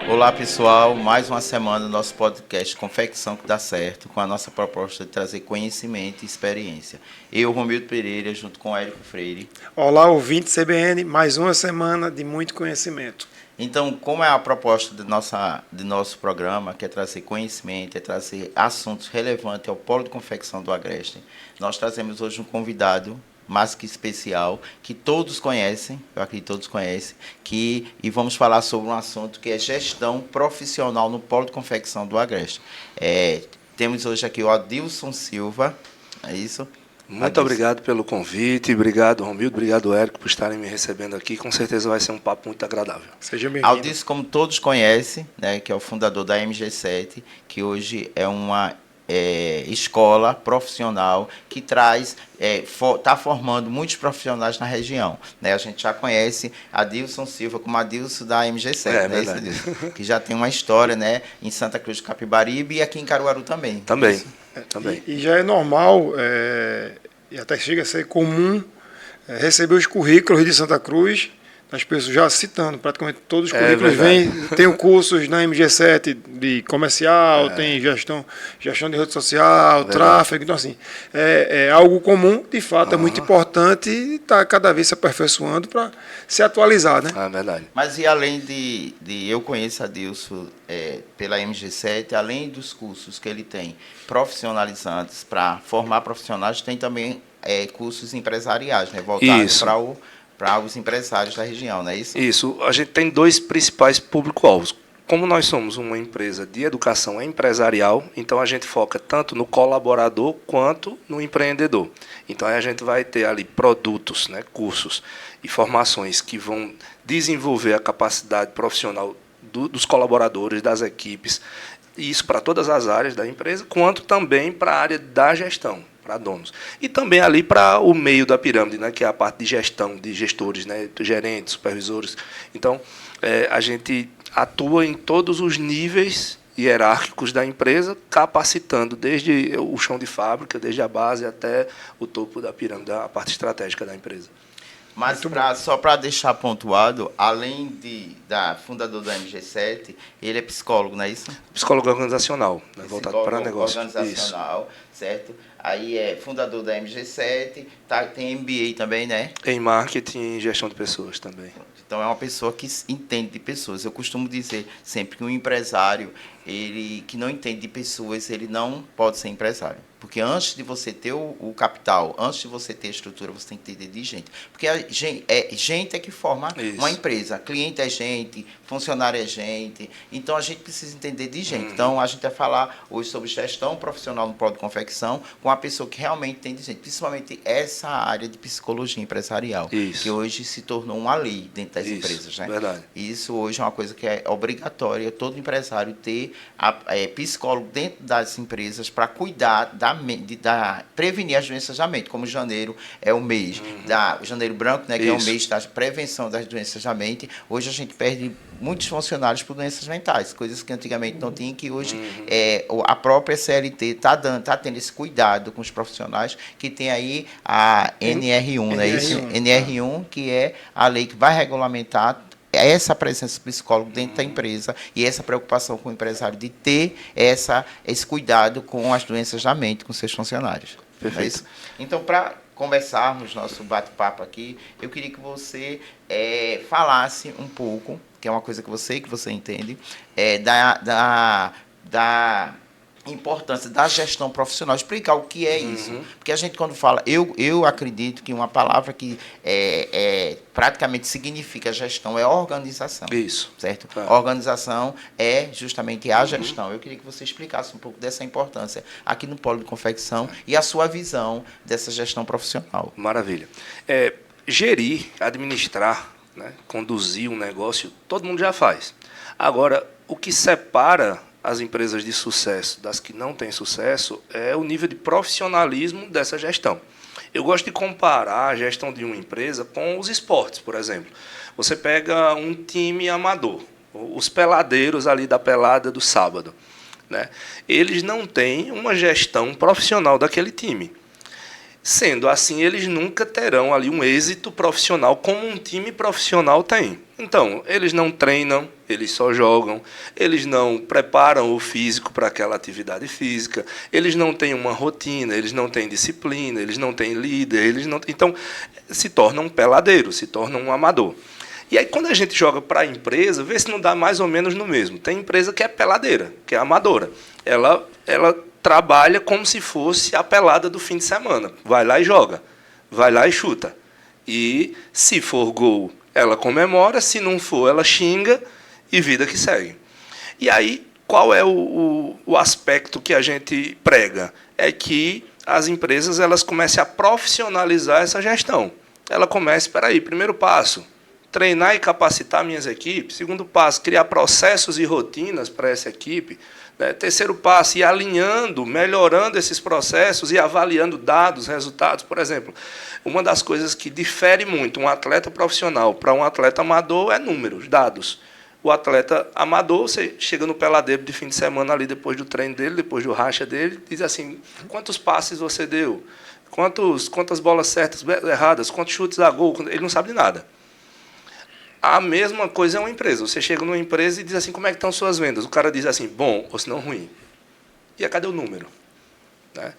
Olá pessoal, mais uma semana do nosso podcast Confecção que dá certo, com a nossa proposta de trazer conhecimento e experiência. Eu, Romildo Pereira, junto com Érico Freire. Olá, ouvinte CBN, mais uma semana de muito conhecimento. Então, como é a proposta do nosso programa, que é trazer conhecimento, é trazer assuntos relevantes ao polo de confecção do Agreste, nós trazemos hoje um convidado mais que especial, que todos conhecem, eu acredito que todos conhecem, e vamos falar sobre um assunto que é gestão profissional no polo de confecção do Agreste. Temos hoje aqui o Adilson Silva, é isso? Muito obrigado pelo convite, obrigado Romildo, obrigado Érico por estarem me recebendo aqui, com certeza vai ser um papo muito agradável. Seja bem-vindo. Adilson, como todos conhecem, né, que é o fundador da MG7, que hoje é uma escola profissional que está formando muitos profissionais na região. Né? A gente já conhece Adilson Silva como Adilson da MG7, né? Isso, que já tem uma história, né, em Santa Cruz do Capibaribe e aqui em Caruaru também. Também. E já é normal, e até chega a ser comum, receber os currículos de Santa Cruz, as pessoas já citando, praticamente todos os currículos vêm, tem cursos na MG7 de comercial, tem gestão de rede social, tráfego, então assim, é algo comum, de fato, é muito importante e está cada vez se aperfeiçoando para se atualizar, né? É verdade. Mas e além de eu conheço a Dilson pela MG7, além dos cursos que ele tem profissionalizantes para formar profissionais, tem também cursos empresariais, né, voltados para os empresários da região, não é isso? Isso. A gente tem dois principais público-alvos. Como nós somos uma empresa de educação empresarial, então a gente foca tanto no colaborador quanto no empreendedor. Então a gente vai ter ali produtos, né, cursos e formações que vão desenvolver a capacidade profissional dos colaboradores, das equipes, e isso para todas as áreas da empresa, quanto também para a área da gestão, para donos. E também ali para o meio da pirâmide, né, que é a parte de gestão, de gestores, né, gerentes, supervisores. Então, a gente atua em todos os níveis hierárquicos da empresa, capacitando desde o chão de fábrica, desde a base até o topo da pirâmide, a parte estratégica da empresa. Mas só para deixar pontuado, além da fundador da MG7, ele é psicólogo, não é isso? Psicólogo organizacional, né, voltado para negócio. Organizacional, isso. Certo? Aí é fundador da MG7, tem MBA também, né? Em marketing e gestão de pessoas também. Então é uma pessoa que entende de pessoas. Eu costumo dizer sempre que um empresário, ele que não entende de pessoas, ele não pode ser empresário. Porque antes de você ter o capital, antes de você ter a estrutura, você tem que entender de gente. Porque gente é que forma uma empresa. Cliente é gente, funcionário é gente. Então, a gente precisa entender de gente. Então, a gente vai falar hoje sobre gestão profissional no polo de confecção com uma pessoa que realmente entende de gente. Principalmente essa área de psicologia empresarial, que hoje se tornou uma lei dentro das empresas. Né? Verdade. Isso hoje é uma coisa que é obrigatória, todo empresário ter psicólogo dentro das empresas para cuidar prevenir as doenças da mente, como janeiro é o mês o janeiro branco, né, que é o mês da prevenção das doenças da mente. Hoje a gente perde muitos funcionários por doenças mentais, coisas que antigamente não tinha, que hoje a própria CLT está tendo esse cuidado com os profissionais, que tem aí a NR1, né, isso? NR1, que é a lei que vai regulamentar essa presença do psicólogo dentro da empresa e essa preocupação com o empresário de ter esse cuidado com as doenças da mente, com seus funcionários. Perfeito. É isso? Então, para conversarmos nosso bate-papo aqui, eu queria que você falasse um pouco, que é uma coisa que você entende, da importância da gestão profissional, explicar o que é isso. Porque a gente, quando fala, eu acredito que uma palavra que praticamente significa gestão é organização. Isso. Certo? Organização é justamente a gestão. Eu queria que você explicasse um pouco dessa importância aqui no polo de confecção e a sua visão dessa gestão profissional. Maravilha. Gerir, administrar, né, conduzir um negócio, todo mundo já faz. Agora, o que separa as empresas de sucesso das que não têm sucesso é o nível de profissionalismo dessa gestão. Eu gosto de comparar a gestão de uma empresa com os esportes, por exemplo. Você pega um time amador, os peladeiros ali da pelada do sábado, né? Eles não têm uma gestão profissional daquele time. Sendo assim, eles nunca terão ali um êxito profissional como um time profissional tem. Então, eles não treinam, eles só jogam, eles não preparam o físico para aquela atividade física, eles não têm uma rotina, eles não têm disciplina, eles não têm líder, então se torna um peladeiro, se torna um amador. E aí, quando a gente joga para a empresa, vê se não dá mais ou menos no mesmo. Tem empresa que é peladeira, que é amadora. Ela trabalha como se fosse a pelada do fim de semana. Vai lá e joga. Vai lá e chuta. E, se for gol, ela comemora. Se não for, ela xinga e vida que segue. E aí, qual é o aspecto que a gente prega? É que as empresas elas comecem a profissionalizar essa gestão. Ela começa, primeiro passo, treinar e capacitar minhas equipes. Segundo passo, criar processos e rotinas para essa equipe. Terceiro passo, ir alinhando, melhorando esses processos e avaliando dados, resultados. Por exemplo, uma das coisas que difere muito um atleta profissional para um atleta amador é números, dados. O atleta amador, você chega no peladeiro de fim de semana ali, depois do treino dele, depois do racha dele, diz assim, quantos passes você deu? Quantas bolas certas, erradas? Quantos chutes a gol? Ele não sabe de nada. A mesma coisa é uma empresa. Você chega numa empresa e diz assim, como é que estão suas vendas? O cara diz assim, bom ou se não ruim. E aí, cadê o número? Né?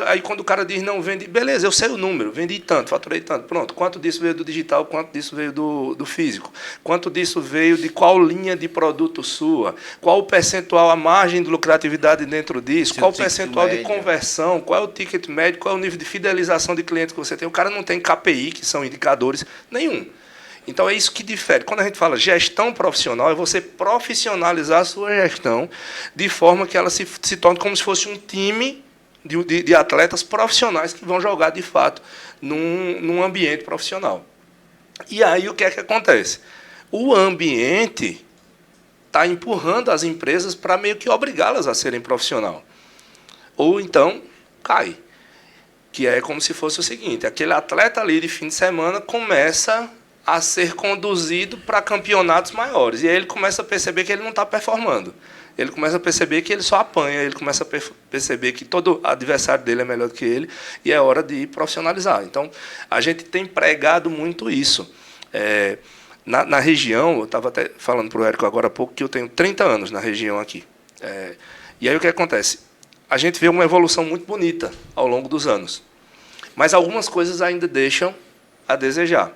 Aí quando o cara diz, não, vende, beleza, eu sei o número, vendi tanto, faturei tanto, pronto. Quanto disso veio do digital, quanto disso veio do físico? Quanto disso veio de qual linha de produto sua? Qual o percentual, a margem de lucratividade dentro disso? Qual o percentual de conversão? Qual é o ticket médio? Qual é o nível de fidelização de clientes que você tem? O cara não tem KPI, que são indicadores, nenhum. Então, é isso que difere. Quando a gente fala gestão profissional, é você profissionalizar a sua gestão de forma que ela se torne como se fosse um time de atletas profissionais que vão jogar, de fato, num ambiente profissional. E aí, o que é que acontece? O ambiente está empurrando as empresas para meio que obrigá-las a serem profissional. Ou, então, cai. Que é como se fosse o seguinte, aquele atleta ali de fim de semana começa a ser conduzido para campeonatos maiores. E aí ele começa a perceber que ele não está performando. Ele começa a perceber que ele só apanha, ele começa a perceber que todo adversário dele é melhor do que ele, e é hora de profissionalizar. Então, a gente tem pregado muito isso. Na região, eu estava até falando para o Érico agora há pouco, que eu tenho 30 anos na região aqui. E aí o que acontece? A gente vê uma evolução muito bonita ao longo dos anos. Mas algumas coisas ainda deixam a desejar.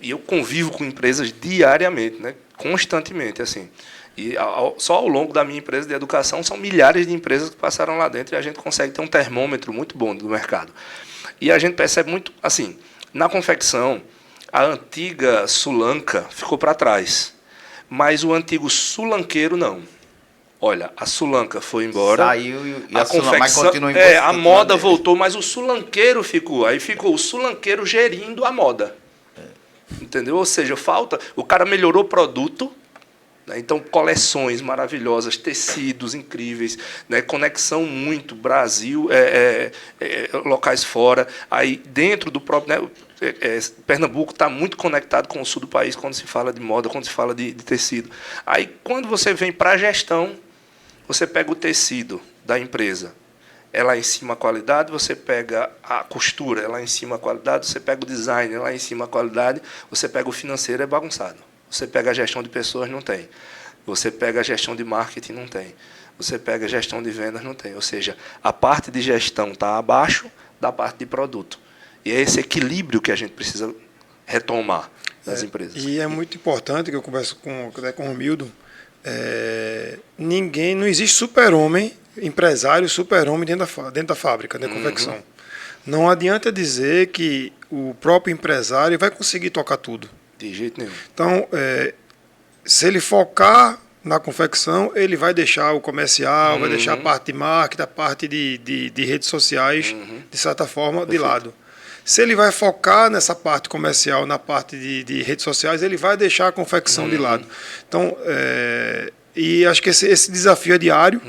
E eu convivo com empresas diariamente, né, constantemente, assim. E só ao longo da minha empresa de educação são milhares de empresas que passaram lá dentro e a gente consegue ter um termômetro muito bom do mercado. E a gente percebe muito, assim, na confecção, a antiga sulanca ficou para trás, mas o antigo sulanqueiro não. Olha, a sulanca foi embora. Saiu e a confecção, mas continua a moda voltou, mas o sulanqueiro ficou. Aí ficou o sulanqueiro gerindo a moda. Entendeu? Ou seja, o cara melhorou o produto, né? Então coleções maravilhosas, tecidos incríveis, né? Conexão muito Brasil, locais fora, aí dentro do próprio, né? Pernambuco está muito conectado com o sul do país quando se fala de moda, quando se fala de tecido. Aí quando você vem para a gestão, você pega o tecido da empresa, lá em cima a qualidade, você pega a costura, lá em cima a qualidade, você pega o design, lá em cima a qualidade, você pega o financeiro, é bagunçado. Você pega a gestão de pessoas, não tem. Você pega a gestão de marketing, não tem. Você pega a gestão de vendas, não tem. Ou seja, a parte de gestão está abaixo da parte de produto. E é esse equilíbrio que a gente precisa retomar nas empresas. E é muito importante, que eu converso com o Romildo, não existe super-homem, empresário super-homem dentro da fábrica, da confecção. Não adianta dizer que o próprio empresário vai conseguir tocar tudo. De jeito nenhum. Então, se ele focar na confecção, ele vai deixar o comercial, vai deixar a parte de marketing, a parte de redes sociais, de certa forma, de lado. Se ele vai focar nessa parte comercial, na parte de redes sociais, ele vai deixar a confecção de lado. Então, e acho que esse desafio é diário,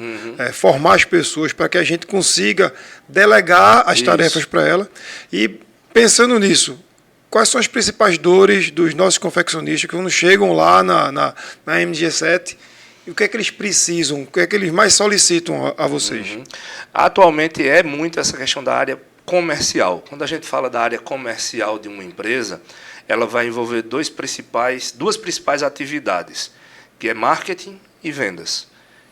formar as pessoas para que a gente consiga delegar as tarefas para ela. E pensando nisso, quais são as principais dores dos nossos confeccionistas que quando chegam lá na MG7, e o que é que eles precisam, o que é que eles mais solicitam a vocês? Atualmente é muito essa questão da área comercial. Quando a gente fala da área comercial de uma empresa, ela vai envolver duas principais atividades, que é marketing e vendas,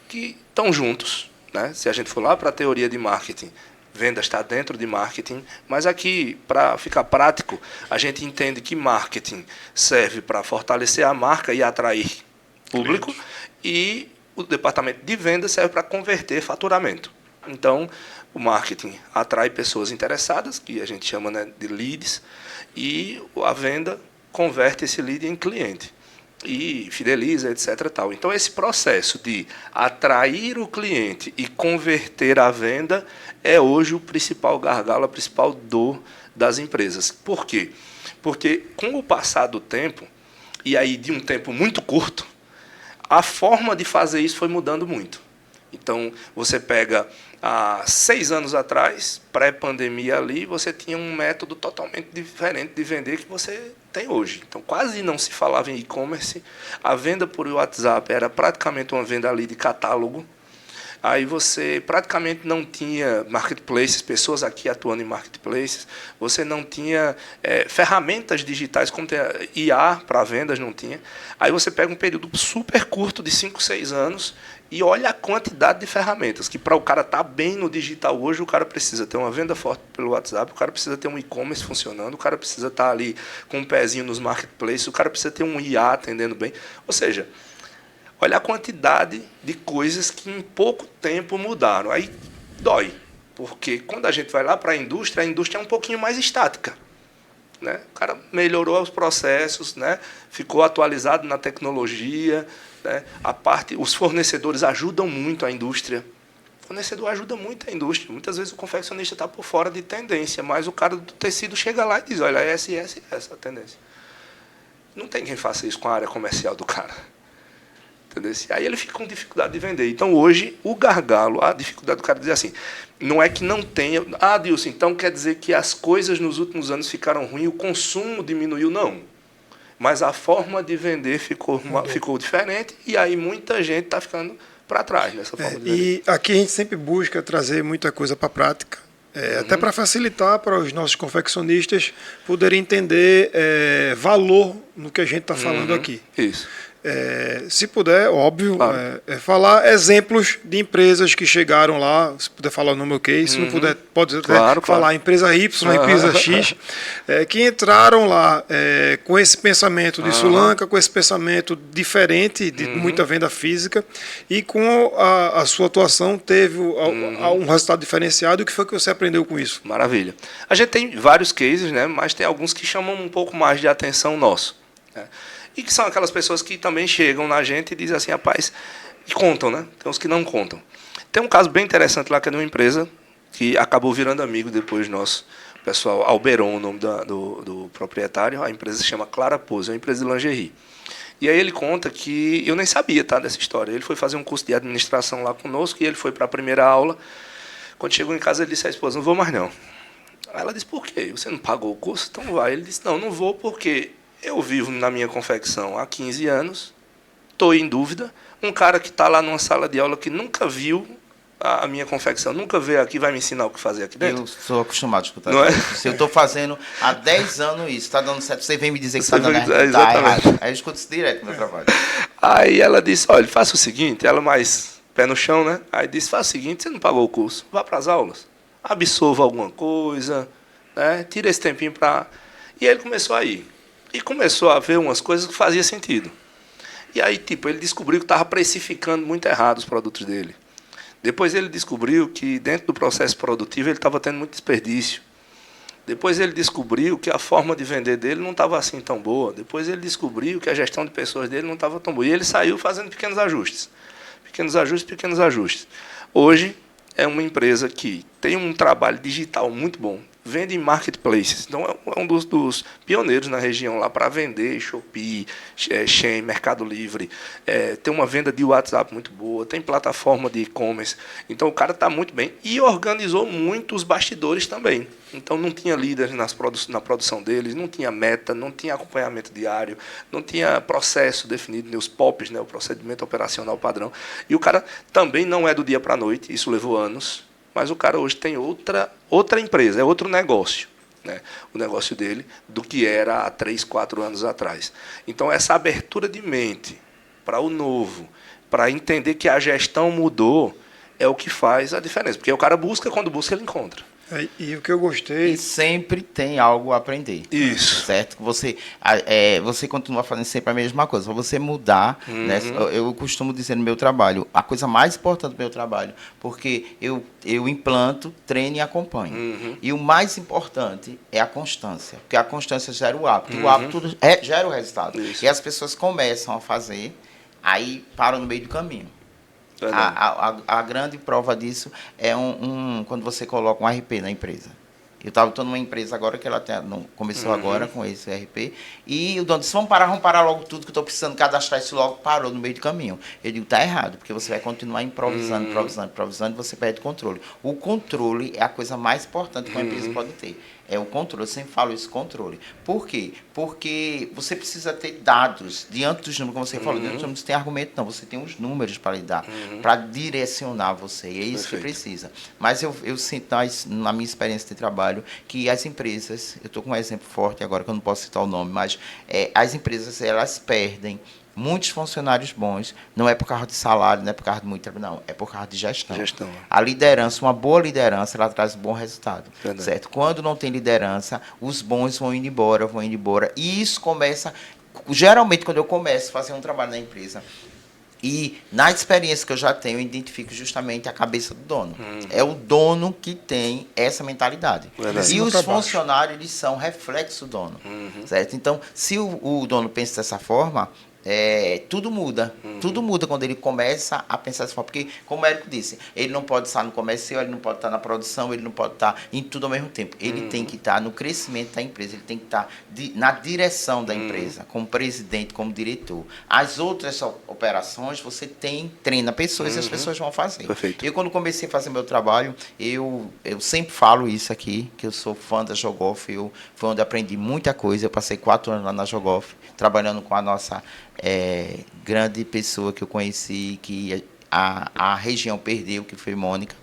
que estão juntos, né? Se a gente for lá para a teoria de marketing, vendas está dentro de marketing, mas aqui, para ficar prático, a gente entende que marketing serve para fortalecer a marca e atrair público, e o departamento de vendas serve para converter faturamento. Então, o marketing atrai pessoas interessadas, que a gente chama, né, de leads, e a venda converte esse lead em cliente e fideliza, etc. Tal. Então, esse processo de atrair o cliente e converter a venda é hoje o principal gargalo, a principal dor das empresas. Por quê? Porque, com o passar do tempo, e aí de um tempo muito curto, a forma de fazer isso foi mudando muito. Então, você pega há 6 anos atrás, pré-pandemia ali, você tinha um método totalmente diferente de vender que você tem hoje. Então, quase não se falava em e-commerce. A venda por WhatsApp era praticamente uma venda ali de catálogo. Aí você praticamente não tinha marketplaces, pessoas aqui atuando em marketplaces. Você não tinha ferramentas digitais, como tem IA para vendas, não tinha. Aí você pega um período super curto de 5, 6 anos e olha a quantidade de ferramentas, que para o cara estar bem no digital hoje, o cara precisa ter uma venda forte pelo WhatsApp, o cara precisa ter um e-commerce funcionando, o cara precisa estar ali com um pezinho nos marketplaces, o cara precisa ter um IA atendendo bem. Ou seja, olha a quantidade de coisas que em pouco tempo mudaram. Aí dói, porque quando a gente vai lá para a indústria é um pouquinho mais estática, né? O cara melhorou os processos, né? Ficou atualizado na tecnologia, né? Os fornecedores ajudam muito a indústria. O fornecedor ajuda muito a indústria. Muitas vezes o confeccionista está por fora de tendência, mas o cara do tecido chega lá e diz, olha, essa a tendência. Não tem quem faça isso com a área comercial do cara. Entendeu? Aí ele fica com dificuldade de vender. Então, hoje, o gargalo, a dificuldade do cara dizer assim, não é que não tenha... Ah, Dilson, então quer dizer que as coisas nos últimos anos ficaram ruins, o consumo diminuiu? Não. Mas a forma de vender ficou diferente, e aí muita gente está ficando para trás nessa forma de vender. E aqui a gente sempre busca trazer muita coisa para a prática, até para facilitar para os nossos confeccionistas poderem entender valor no que a gente está falando aqui. Isso. Se puder, óbvio, Claro. falar exemplos de empresas que chegaram lá, se puder falar o nome, ok, se não puder, pode até falar empresa Y, empresa X, que entraram lá com esse pensamento de Sulanca, com esse pensamento diferente de muita venda física, e com a sua atuação teve um resultado diferenciado. E o que foi que você aprendeu com isso? Maravilha. A gente tem vários cases, né, mas tem alguns que chamam um pouco mais de atenção nosso, né? E que são aquelas pessoas que também chegam na gente e dizem assim, rapaz, e contam, né? Tem uns que não contam. Tem um caso bem interessante lá, que é de uma empresa que acabou virando amigo depois nosso. O pessoal, Alberon, o nome do proprietário, a empresa se chama Clara Pose, é uma empresa de lingerie. E aí ele conta que, eu nem sabia, tá, dessa história, ele foi fazer um curso de administração lá conosco, e ele foi para a primeira aula. Quando chegou em casa, ele disse à esposa, não vou mais não. Aí ela disse, por quê? Você não pagou o curso? Então vai. Ele disse, não vou porque... eu vivo na minha confecção há 15 anos, estou em dúvida. Um cara que está lá numa sala de aula que nunca viu a minha confecção, nunca veio aqui, vai me ensinar o que fazer aqui dentro? Eu sou acostumado a escutar Não isso. é? Se eu estou fazendo há 10 anos isso, está dando certo, você vem me dizer que está dando errado. Exatamente. Aí eu escuto isso direto no meu trabalho. Aí ela disse, olha, faça o seguinte, ela mais pé no chão, né? Aí disse, faça o seguinte, você não pagou o curso, vá para as aulas, absorva alguma coisa, né? Tira esse tempinho para... E aí ele começou a ir. E começou a ver umas coisas que faziam sentido. E aí, ele descobriu que estava precificando muito errado os produtos dele. Depois ele descobriu que, dentro do processo produtivo, ele estava tendo muito desperdício. Depois ele descobriu que a forma de vender dele não estava assim tão boa. Depois ele descobriu que a gestão de pessoas dele não estava tão boa. E ele saiu fazendo pequenos ajustes. Pequenos ajustes, pequenos ajustes. Hoje, é uma empresa que tem um trabalho digital muito bom, vende em marketplaces, então é um dos pioneiros na região lá para vender, Shopee, Shein, Mercado Livre, tem uma venda de WhatsApp muito boa, tem plataforma de e-commerce, então o cara está muito bem e organizou muito os bastidores também. Então não tinha líderes na produção deles, não tinha meta, não tinha acompanhamento diário, não tinha processo definido, os POPs, né, o procedimento operacional padrão. E o cara também não é do dia para a noite, isso levou anos. mas o cara hoje tem outra empresa, é outro negócio, né? O negócio dele do que era há 3, 4 anos atrás. Então, essa abertura de mente para o novo, para entender que a gestão mudou, é o que faz a diferença. Porque o cara busca, quando busca, ele encontra. E o que eu gostei... E sempre tem algo a aprender. Isso. Certo? Você continua fazendo sempre a mesma coisa. Para você mudar, né? Eu costumo dizer no meu trabalho, a coisa mais importante do meu trabalho, porque eu implanto, treino e acompanho. E o mais importante é a constância. Porque a constância gera o hábito. E o hábito gera o resultado. Isso. E as pessoas começam a fazer, aí param no meio do caminho. A grande prova disso é quando você coloca um RP na empresa. Eu estou numa empresa agora que ela começou agora com esse RP, e o dono disse, vamos parar logo tudo, que eu estou precisando cadastrar isso logo, parou no meio do caminho. Eu digo, está errado, porque você vai continuar improvisando, e você perde o controle. O controle é a coisa mais importante que uma empresa pode ter. É o controle, eu sempre falo isso, controle. Por quê? Porque você precisa ter dados diante dos números, como você falou, diante dos números não tem argumento, não, você tem os números para lhe dar, para direcionar você, e é isso que precisa. Mas eu sinto, na minha experiência de trabalho, que as empresas, eu estou com um exemplo forte agora, que eu não posso citar o nome, mas as empresas, elas perdem muitos funcionários bons, não é por causa de salário, não é por causa de muito trabalho, não, é por causa de gestão. A liderança, uma boa liderança, ela traz um bom resultado. Verdade. Certo? Quando não tem liderança, os bons vão indo embora, e isso começa, geralmente quando eu começo a fazer um trabalho na empresa, e na experiência que eu já tenho, eu identifico justamente a cabeça do dono. É o dono que tem essa mentalidade. Verdade. E os funcionários, eles são reflexo do dono. Certo? Então, se o dono pensa dessa forma, tudo muda. Tudo muda quando ele começa a pensar dessa forma. Porque, como o Érico disse, ele não pode estar no comercial, ele não pode estar na produção, ele não pode estar em tudo ao mesmo tempo. Ele tem que estar no crescimento da empresa, ele tem que estar na direção da empresa, como presidente, como diretor. As outras operações, você treina pessoas e as pessoas vão fazer. Perfeito. Eu, quando comecei a fazer meu trabalho, eu sempre falo isso aqui, que eu sou fã da Jogoff, foi onde aprendi muita coisa. Eu passei 4 anos lá na Jogoff, trabalhando com a nossa grande pessoa que eu conheci, que a região perdeu, que foi Mônica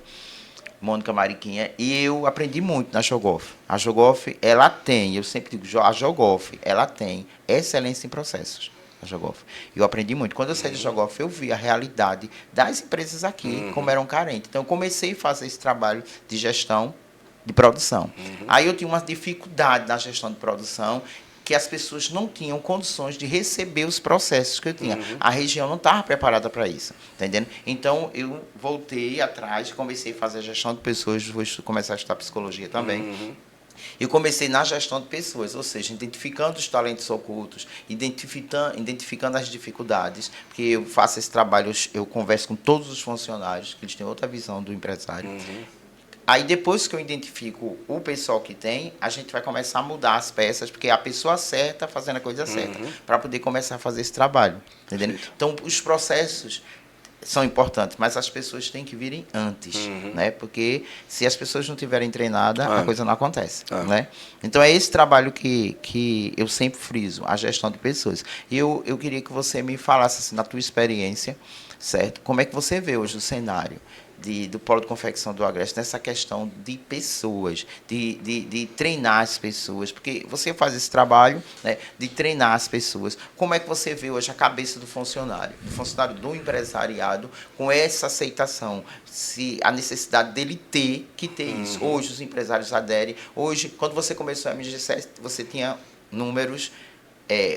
Mariquinha, e eu aprendi muito na Jogoff. A Jogoff, ela tem, eu sempre digo, a Jogoff, ela tem excelência em processos. A Jogoff. Eu aprendi muito. Quando eu saí da Jogoff, eu vi a realidade das empresas aqui, como eram carentes. Então, eu comecei a fazer esse trabalho de gestão de produção. Aí eu tinha uma dificuldade na gestão de produção, que as pessoas não tinham condições de receber os processos que eu tinha. A região não estava preparada para isso, entendendo? Então, eu voltei atrás, comecei a fazer gestão de pessoas, vou começar a estudar psicologia também. Eu comecei na gestão de pessoas, ou seja, identificando os talentos ocultos, identificando as dificuldades, porque eu faço esse trabalho, eu converso com todos os funcionários, que eles têm outra visão do empresário. Aí, depois que eu identifico o pessoal que tem, a gente vai começar a mudar as peças, porque é a pessoa certa fazendo a coisa certa, para poder começar a fazer esse trabalho. Entendeu? Então, os processos são importantes, mas as pessoas têm que virem antes, né? Porque se as pessoas não tiverem treinadas, a coisa não acontece, né? Então, é esse trabalho que eu sempre friso, a gestão de pessoas. E eu queria que você me falasse, assim, na tua experiência, certo? Como é que você vê hoje o cenário do polo de confecção do Agreste nessa questão de pessoas, de treinar as pessoas, porque você faz esse trabalho, né, de treinar as pessoas. Como é que você vê hoje a cabeça do funcionário do empresariado, com essa aceitação, se a necessidade dele ter isso? Hoje os empresários aderem. Hoje, quando você começou a MG7, você tinha números,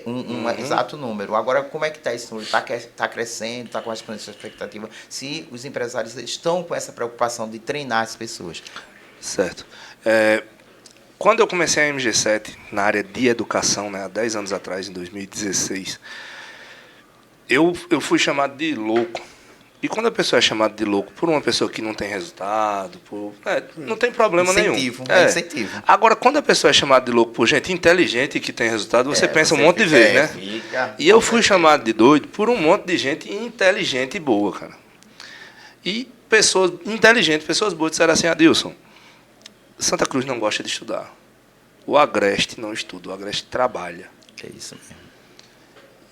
um exato número. Agora, como é que está esse número? Está crescendo, está com as expectativas? Se os empresários estão com essa preocupação de treinar as pessoas. Certo. Quando eu comecei a MG7, na área de educação, né, há 10 anos atrás, em 2016, eu fui chamado de louco. E quando a pessoa é chamada de louco por uma pessoa que não tem resultado, não tem problema nenhum. Incentivo. Agora, quando a pessoa é chamada de louco por gente inteligente e que tem resultado, você pensa um monte de vezes, né? E eu fui chamado de doido por um monte de gente inteligente e boa, cara. E pessoas inteligentes, pessoas boas, disseram assim: Adilson, Santa Cruz não gosta de estudar. O Agreste não estuda, o Agreste trabalha. É isso mesmo.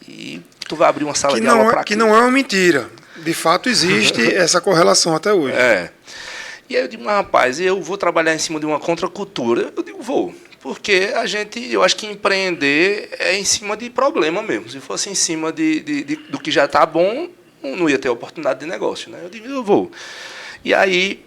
E tu vai abrir uma sala de aula para quê? Que não é uma mentira. De fato, existe essa correlação até hoje. E aí eu digo, mas rapaz, eu vou trabalhar em cima de uma contracultura? Eu digo, vou. Porque eu acho que empreender é em cima de problema mesmo. Se fosse em cima do que já está bom, não ia ter oportunidade de negócio, né? Eu digo, eu vou. E aí,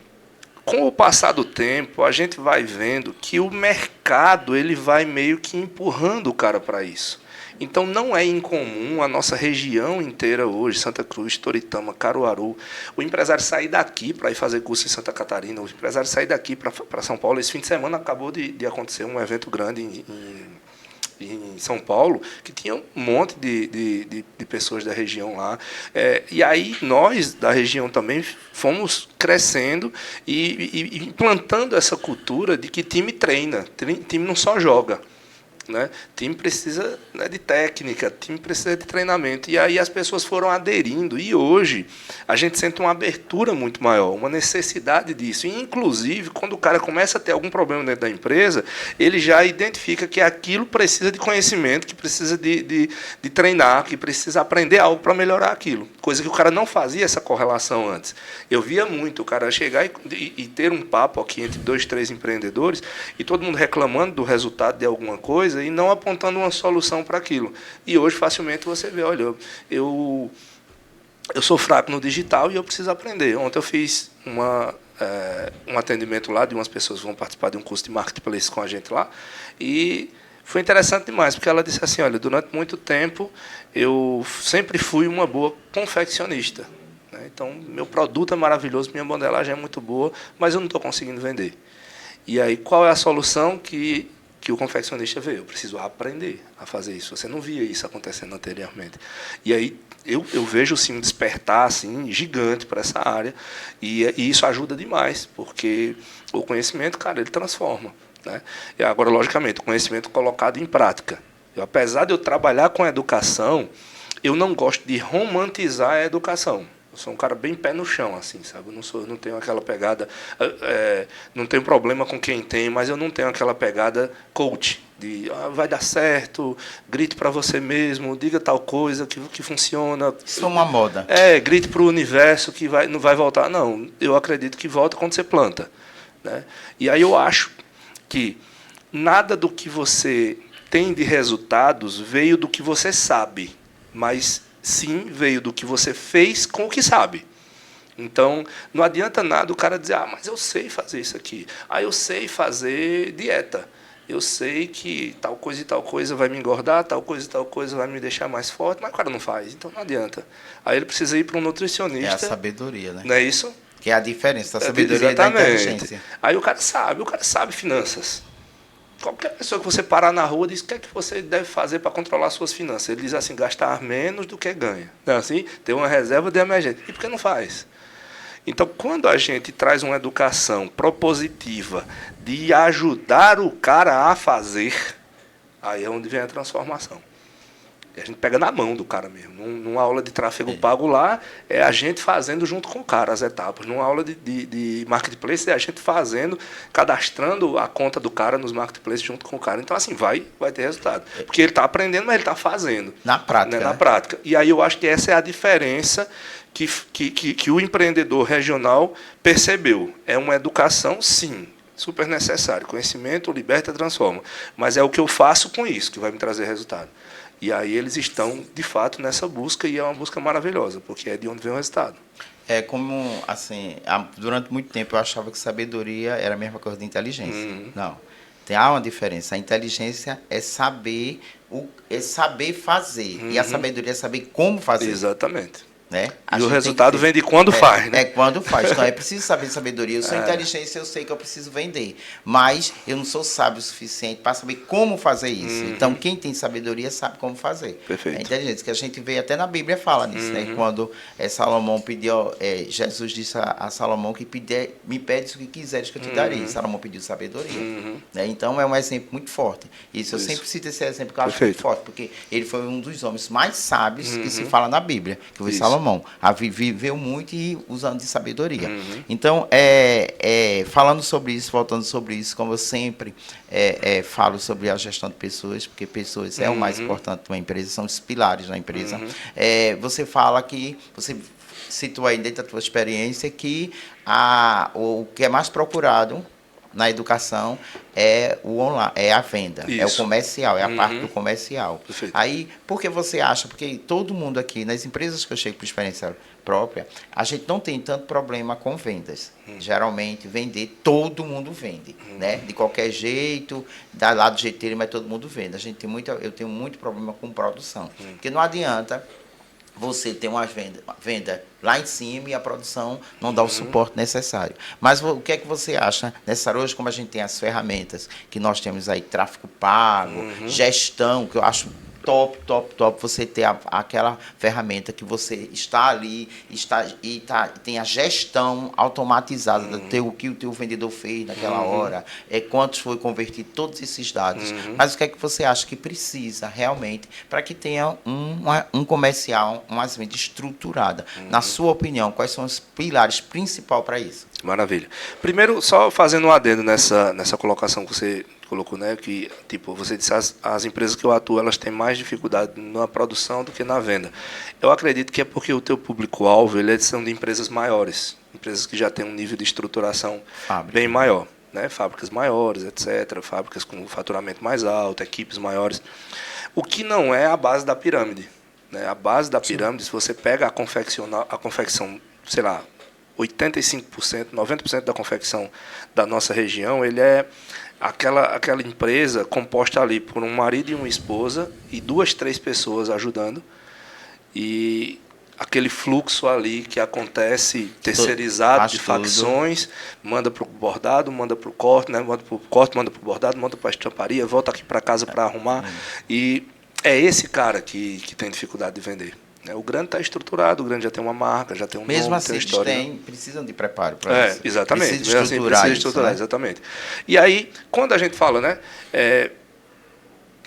com o passar do tempo, a gente vai vendo que o mercado ele vai meio que empurrando o cara para isso. Então, não é incomum a nossa região inteira hoje, Santa Cruz, Toritama, Caruaru, o empresário sair daqui para ir fazer curso em Santa Catarina, o empresário sair daqui para São Paulo. Esse fim de semana acabou de acontecer um evento grande em São Paulo, que tinha um monte de pessoas da região lá. E aí nós, da região também, fomos crescendo e implantando essa cultura de que time treina, time não só joga. Né? Time precisa, né, de técnica, time precisa de treinamento. E aí as pessoas foram aderindo. E hoje a gente sente uma abertura muito maior, uma necessidade disso. E, inclusive, quando o cara começa a ter algum problema dentro da empresa, ele já identifica que aquilo precisa de conhecimento, que precisa de treinar, que precisa aprender algo para melhorar aquilo. Coisa que o cara não fazia essa correlação antes. Eu via muito o cara chegar e ter um papo aqui entre 2, 3 empreendedores e todo mundo reclamando do resultado de alguma coisa e não apontando uma solução para aquilo. E hoje, facilmente, você vê, olha, eu sou fraco no digital e eu preciso aprender. Ontem eu fiz um atendimento lá de umas pessoas que vão participar de um curso de marketplace com a gente lá, e foi interessante demais, porque ela disse assim, olha, durante muito tempo eu sempre fui uma boa confeccionista. Né? Então, meu produto é maravilhoso, minha modelagem é muito boa, mas eu não estou conseguindo vender. E aí, qual é a solução que o confeccionista vê? Eu preciso aprender a fazer isso. Você não via isso acontecendo anteriormente. E aí eu vejo sim um despertar assim, gigante para essa área, e isso ajuda demais, porque o conhecimento, cara, ele transforma. Né? E agora, logicamente, o conhecimento colocado em prática. Apesar de eu trabalhar com a educação, eu não gosto de romantizar a educação. Eu sou um cara bem pé no chão, assim, sabe? Eu não tenho aquela pegada... não tenho problema com quem tem, mas eu não tenho aquela pegada coach, de vai dar certo, grite para você mesmo, diga tal coisa que funciona. Isso é uma moda. Grite para o universo que não vai voltar. Não, eu acredito que volta quando você planta. Né? E aí eu acho que nada do que você tem de resultados veio do que você sabe, mas sim veio do que você fez com o que sabe. Então, não adianta nada o cara dizer, mas eu sei fazer isso aqui. Eu sei fazer dieta. Eu sei que tal coisa e tal coisa vai me engordar, tal coisa e tal coisa vai me deixar mais forte, mas o cara não faz, então não adianta. Aí ele precisa ir para um nutricionista. É a sabedoria, né? Não é isso? Que é a diferença da sabedoria e da inteligência. Aí o cara sabe finanças. Qualquer pessoa que você parar na rua diz o que é que você deve fazer para controlar suas finanças. Ele diz assim, gastar menos do que ganha. Não é assim? Ter uma reserva de emergência. E por que não faz? Então, quando a gente traz uma educação propositiva de ajudar o cara a fazer, aí é onde vem a transformação. E a gente pega na mão do cara mesmo. Numa aula de tráfego pago lá, é a gente fazendo junto com o cara as etapas. Numa aula de marketplace, é a gente fazendo, cadastrando a conta do cara nos marketplaces junto com o cara. Então, assim, vai ter resultado. Porque ele está aprendendo, mas ele está fazendo. Na prática. Né? Na prática. E aí eu acho que essa é a diferença que o empreendedor regional percebeu. É uma educação, sim, super necessária. Conhecimento liberta e transforma. Mas é o que eu faço com isso que vai me trazer resultado. E aí eles estão, de fato, nessa busca, e é uma busca maravilhosa, porque é de onde vem o resultado. É como, assim, durante muito tempo eu achava que sabedoria era a mesma coisa de inteligência. Uhum. Não. Há uma diferença. A inteligência é saber fazer. Uhum. E a sabedoria é saber como fazer. Exatamente. Né? E o resultado vem de quando faz, né? É quando faz. Então, é preciso saber sabedoria. Eu sou inteligência, eu sei que eu preciso vender. Mas eu não sou sábio o suficiente para saber como fazer isso. Uhum. Então, quem tem sabedoria sabe como fazer. Perfeito. É inteligência, que a gente vê até na Bíblia fala nisso, né? Quando Salomão pediu, Jesus disse a Salomão que me pede o que quiseres que eu te darei. Salomão pediu sabedoria. Né? Então, é um exemplo muito forte. Isso eu sempre cito esse exemplo que eu acho muito forte, porque ele foi um dos homens mais sábios que se fala na Bíblia, que foi Salomão. Salomão. Viveu muito e usando de sabedoria. Então, falando sobre isso, voltando sobre isso, como eu sempre falo sobre a gestão de pessoas, porque pessoas é o mais importante de uma empresa, são os pilares da empresa. Você fala que, você citou aí dentro da tua experiência que o que é mais procurado na educação é o online, é a venda, é o comercial, é a parte do comercial. Perfeito. Aí, por que você acha? Porque todo mundo aqui, nas empresas que eu chego por experiência própria, a gente não tem tanto problema com vendas. Geralmente, vender, todo mundo vende, né? De qualquer jeito, dá lá do jeito dele, mas todo mundo vende. Eu tenho muito problema com produção, porque não adianta você ter uma venda lá em cima e a produção não dá o suporte necessário. Mas o que é que você acha necessário hoje, como a gente tem as ferramentas que nós temos aí, tráfego pago, gestão, que eu acho top, você ter aquela ferramenta que você está ali tem a gestão automatizada do que o teu vendedor fez naquela hora, quantos foi convertido, todos esses dados. Mas o que é que você acha que precisa realmente para que tenha um comercial, uma venda estruturada? Na sua opinião, quais são os pilares principais para isso? Maravilha. Primeiro, só fazendo um adendo nessa colocação que você colocou, né, que tipo, você disse as empresas que eu atuo, elas têm mais dificuldade na produção do que na venda. Eu acredito que é porque o teu público-alvo, são de empresas maiores, empresas que já têm um nível de estruturação bem maior, né, fábricas maiores, etc., fábricas com faturamento mais alto, equipes maiores, o que não é a base da pirâmide, né? A base da pirâmide, se você pega a confecção, sei lá, 85%, 90% da confecção da nossa região, ele é aquela empresa composta ali por um marido e uma esposa e 2, 3 pessoas ajudando, e aquele fluxo ali que acontece terceirizado de facções, manda para o bordado, manda para o corte, né? Manda para o corte, manda para o bordado, manda para a estamparia, volta aqui para casa para arrumar, e é esse cara que tem dificuldade de vender. O grande está estruturado, o grande já tem uma marca, já tem um mesmo nome, assim, tem uma história. Precisam de preparo para isso. Exatamente. Precisa estruturar, né? Exatamente. E aí, quando a gente fala, né,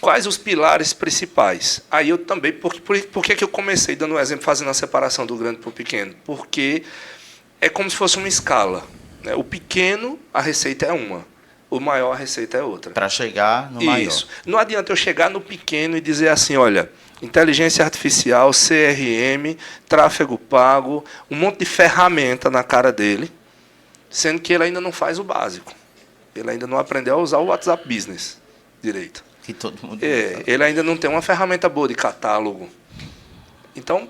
quais os pilares principais? Aí eu também, por que eu comecei dando um exemplo, fazendo a separação do grande para o pequeno? Porque é como se fosse uma escala, né? O pequeno, a receita é uma. O maior, a receita é outra. Para chegar no maior. Isso. Não adianta eu chegar no pequeno e dizer assim, olha, inteligência artificial, CRM, tráfego pago, um monte de ferramenta na cara dele, sendo que ele ainda não faz o básico. Ele ainda não aprendeu a usar o WhatsApp Business direito. Que todo mundo ele ainda não tem uma ferramenta boa de catálogo. Então,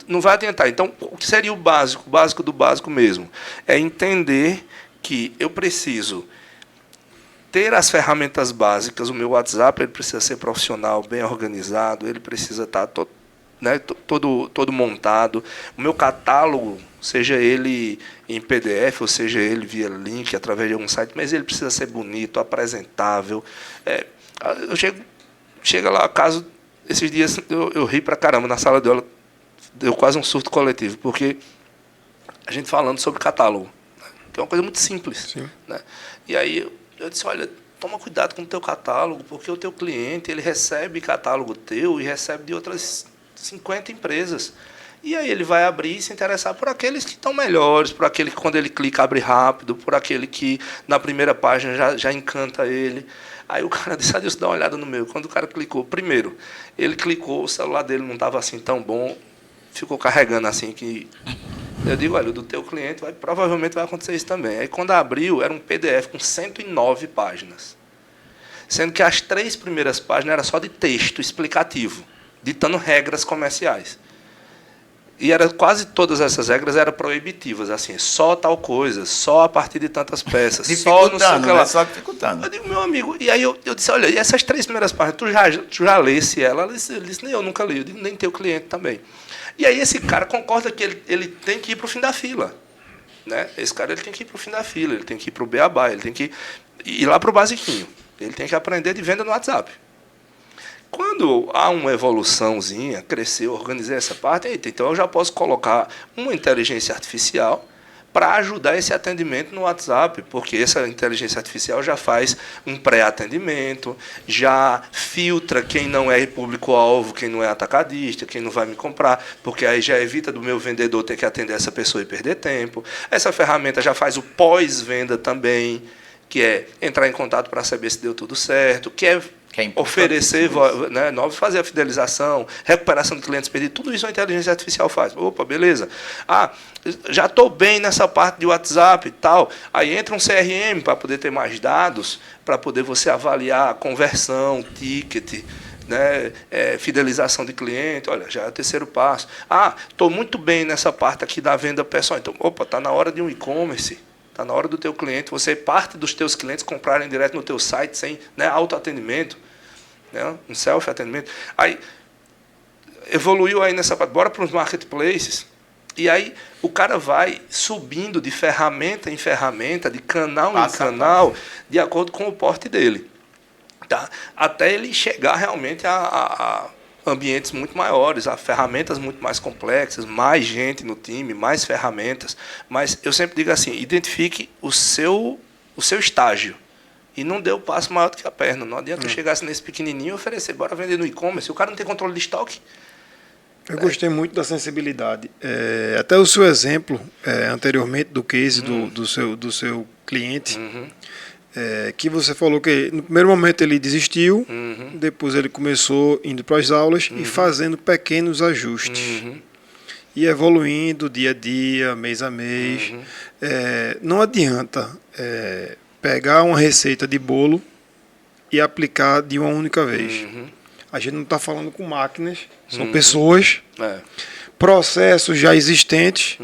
não vai adiantar. Então, o que seria o básico do básico mesmo? É entender que eu preciso ter as ferramentas básicas. O meu WhatsApp ele precisa ser profissional, bem organizado, ele precisa estar todo montado. O meu catálogo, seja ele em PDF, ou seja ele via link, através de algum site, mas ele precisa ser bonito, apresentável. Eu chego lá, caso esses dias eu ri pra caramba, na sala de aula deu quase um surto coletivo, porque a gente falando sobre catálogo, né, que é uma coisa muito simples. Né? E aí eu disse, olha, toma cuidado com o teu catálogo, porque o teu cliente ele recebe catálogo teu e recebe de outras 50 empresas. E aí ele vai abrir e se interessar por aqueles que estão melhores, por aquele que quando ele clica abre rápido, por aquele que na primeira página já encanta ele. Aí o cara disse, Adilson, dá uma olhada no meu. Quando o cara clicou, primeiro, ele clicou, o celular dele não estava assim tão bom, ficou carregando assim que... Eu digo, olha, o do teu cliente provavelmente vai acontecer isso também. Aí quando abriu, era um PDF com 109 páginas. Sendo que as 3 primeiras páginas eram só de texto explicativo, ditando regras comerciais. E quase todas essas regras eram proibitivas, assim, só tal coisa, só a partir de tantas peças, só não sei o que lá. Só dificultando. Eu digo, meu amigo, e aí eu disse, olha, e essas 3 primeiras páginas, tu já lesse ela? Ele disse, nem eu nunca li, eu digo, nem teu cliente também. E aí esse cara concorda que ele tem que ir para o fim da fila. Né? Esse cara ele tem que ir para o fim da fila, ele tem que ir para o beabá, ele tem que ir lá para o basiquinho. Ele tem que aprender de venda no WhatsApp. Quando há uma evoluçãozinha, cresceu, organizei essa parte, então eu já posso colocar uma inteligência artificial para ajudar esse atendimento no WhatsApp, porque essa inteligência artificial já faz um pré-atendimento, já filtra quem não é público-alvo, quem não é atacadista, quem não vai me comprar, porque aí já evita do meu vendedor ter que atender essa pessoa e perder tempo. Essa ferramenta já faz o pós-venda também, que é entrar em contato para saber se deu tudo certo, que é oferecer, né, fazer a fidelização, recuperação de clientes perdidos, tudo isso a inteligência artificial faz. Opa, beleza. Já estou bem nessa parte de WhatsApp e tal. Aí entra um CRM para poder ter mais dados, para poder você avaliar a conversão, ticket, né, fidelização de cliente. Olha, já é o terceiro passo. Estou muito bem nessa parte aqui da venda pessoal. Então, está na hora de um e-commerce. Está na hora do teu cliente, você parte dos teus clientes comprarem direto no teu site, sem, né, autoatendimento, né, um self-atendimento. Aí, evoluiu aí nessa parte, bora para os marketplaces, e aí o cara vai subindo de ferramenta em ferramenta, de canal em canal, de acordo com o porte dele. Tá? Até ele chegar realmente a ambientes muito maiores, a ferramentas muito mais complexas, mais gente no time, mais ferramentas. Mas eu sempre digo assim, identifique o seu estágio. E não dê o passo maior do que a perna. Não adianta eu chegar nesse pequenininho e oferecer, bora vender no e-commerce. O cara não tem controle de estoque. Eu gostei muito da sensibilidade. Até o seu exemplo, anteriormente, do case do seu cliente, que você falou que no primeiro momento ele desistiu, depois ele começou indo para as aulas e fazendo pequenos ajustes. E evoluindo dia a dia, mês a mês. Não adianta pegar uma receita de bolo e aplicar de uma única vez. A gente não está falando com máquinas, são pessoas, processos já existentes.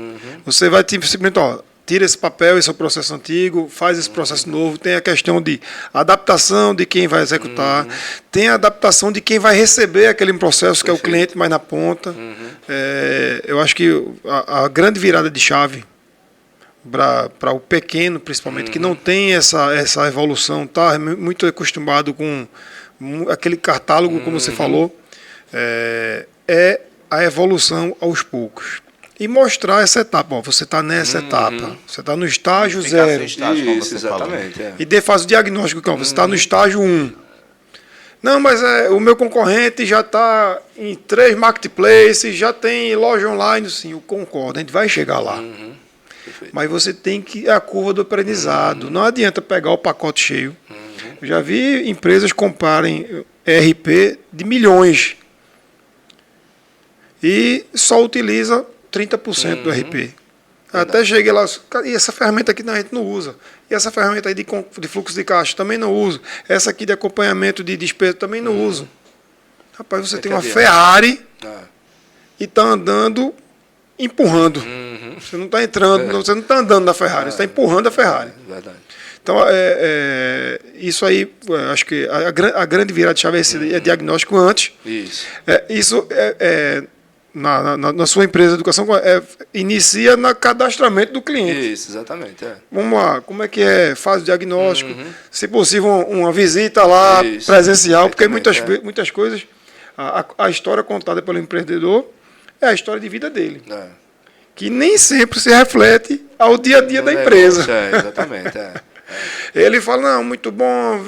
Você vai simplesmente, tira esse papel, esse é o processo antigo, faz esse processo novo. Tem a questão de adaptação de quem vai executar, tem a adaptação de quem vai receber aquele processo, que é o cliente mais na ponta. Eu acho que a grande virada de chave para o pequeno, principalmente, que não tem essa evolução, está muito acostumado com aquele catálogo, como você falou, é a evolução aos poucos. E mostrar essa etapa. Você está nessa etapa. Você está no estágio 0. Isso, exatamente. E faz o diagnóstico. Você está no estágio 1. Não, mas o meu concorrente já está em 3 marketplaces, já tem loja online. Sim, eu concordo. A gente vai chegar lá. Mas você tem que a curva do aprendizado. Não adianta pegar o pacote cheio. Eu já vi empresas comprarem ERP de milhões e só utiliza 30% do RP. Até cheguei lá, e essa ferramenta aqui a gente não usa. E essa ferramenta aí de fluxo de caixa também não uso. Essa aqui de acompanhamento de despesa também não uso. Rapaz, você tem uma Ferrari e está andando empurrando. Você não está entrando, você não está andando na Ferrari, você está empurrando a Ferrari. Verdade. Então, isso aí, acho que a grande virada de chave é diagnóstico antes. Isso na sua empresa de educação, inicia no cadastramento do cliente. Isso, exatamente. Vamos lá, como é que é? Faz o diagnóstico, se possível uma visita lá presencial, porque muitas coisas, a história contada pelo empreendedor é a história de vida dele. Que nem sempre se reflete ao dia a dia da empresa. Exatamente. Ele fala, não, muito bom,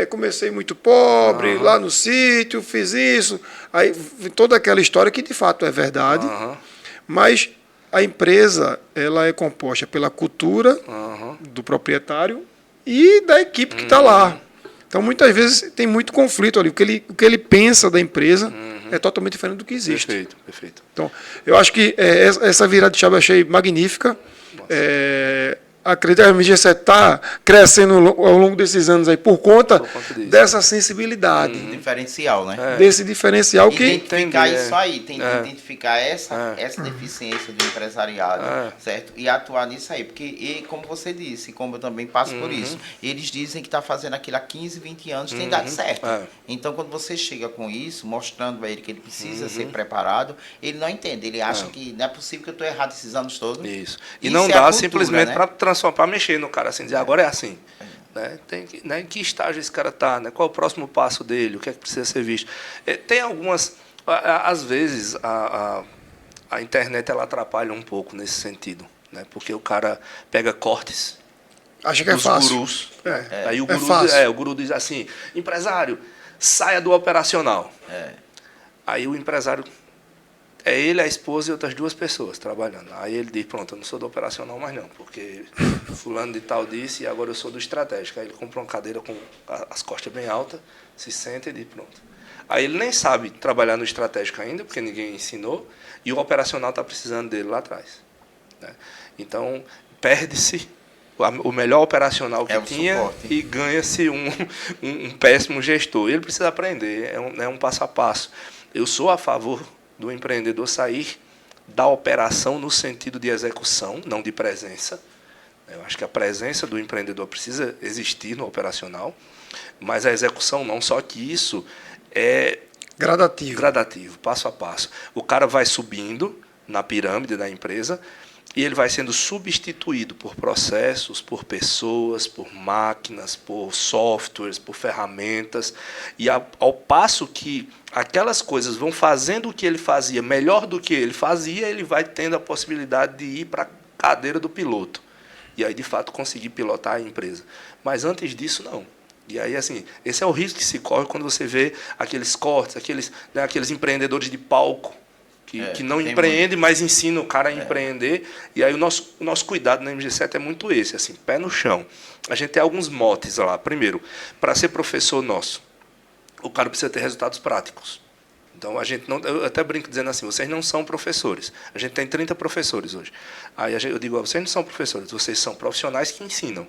comecei muito pobre, lá no sítio, fiz isso. Aí toda aquela história que de fato é verdade, mas a empresa ela é composta pela cultura do proprietário e da equipe que está lá. Então muitas vezes tem muito conflito ali. O que ele pensa da empresa é totalmente diferente do que existe. Perfeito. Então, eu acho que essa virada de chave eu achei magnífica. Acredito que a mídia está crescendo ao longo desses anos aí por conta dessa sensibilidade. Diferencial, né? Desse diferencial que... Identificar isso aí, tem que identificar essa deficiência do empresariado, certo? E atuar nisso aí, porque, como você disse, como eu também passo por isso, eles dizem que está fazendo aquilo há 15, 20 anos, tem dado certo. Então, quando você chega com isso, mostrando a ele que ele precisa ser preparado, ele não entende, ele acha que não é possível que eu estou errado esses anos todos. Isso. E não dá simplesmente para mexer no cara assim, dizer agora é assim. Né? Em que estágio esse cara está? Né? Qual é o próximo passo dele? O que é que precisa ser visto? Tem algumas... Às vezes, a internet ela atrapalha um pouco nesse sentido. né? Porque o cara pega cortes Acha que é dos fácil. gurus. É. Aí É fácil. o guru diz assim, empresário, saia do operacional. É. Aí o empresário, é ele, a esposa e outras 2 pessoas trabalhando. Aí ele diz, pronto, eu não sou do operacional mais não, porque fulano de tal disse e agora eu sou do estratégico. Aí ele compra uma cadeira com as costas bem altas, se senta e diz, pronto. Aí ele nem sabe trabalhar no estratégico ainda, porque ninguém ensinou, e o operacional está precisando dele lá atrás, né? Então, perde-se o melhor operacional que É o tinha suporte. e ganha-se um péssimo gestor. Ele precisa aprender, é um passo a passo. Eu sou a favor do empreendedor sair da operação no sentido de execução, não de presença. Eu acho que a presença do empreendedor precisa existir no operacional, mas a execução não. Só que isso é gradativo, passo a passo. O cara vai subindo na pirâmide da empresa e ele vai sendo substituído por processos, por pessoas, por máquinas, por softwares, por ferramentas. E ao passo que aquelas coisas vão fazendo o que ele fazia melhor do que ele fazia, ele vai tendo a possibilidade de ir para a cadeira do piloto. E aí, de fato, conseguir pilotar a empresa. Mas antes disso, não. E aí, assim, esse é o risco que se corre quando você vê aqueles cortes, aqueles empreendedores de palco que não empreendem, mas ensinam o cara a empreender. E aí o nosso cuidado na MG7 é muito esse, assim, pé no chão. A gente tem alguns motes lá. Primeiro, para ser professor nosso, o cara precisa ter resultados práticos. Então, a gente não, eu até brinco dizendo assim, vocês não são professores. A gente tem 30 professores hoje. Aí eu digo, vocês não são professores, vocês são profissionais que ensinam.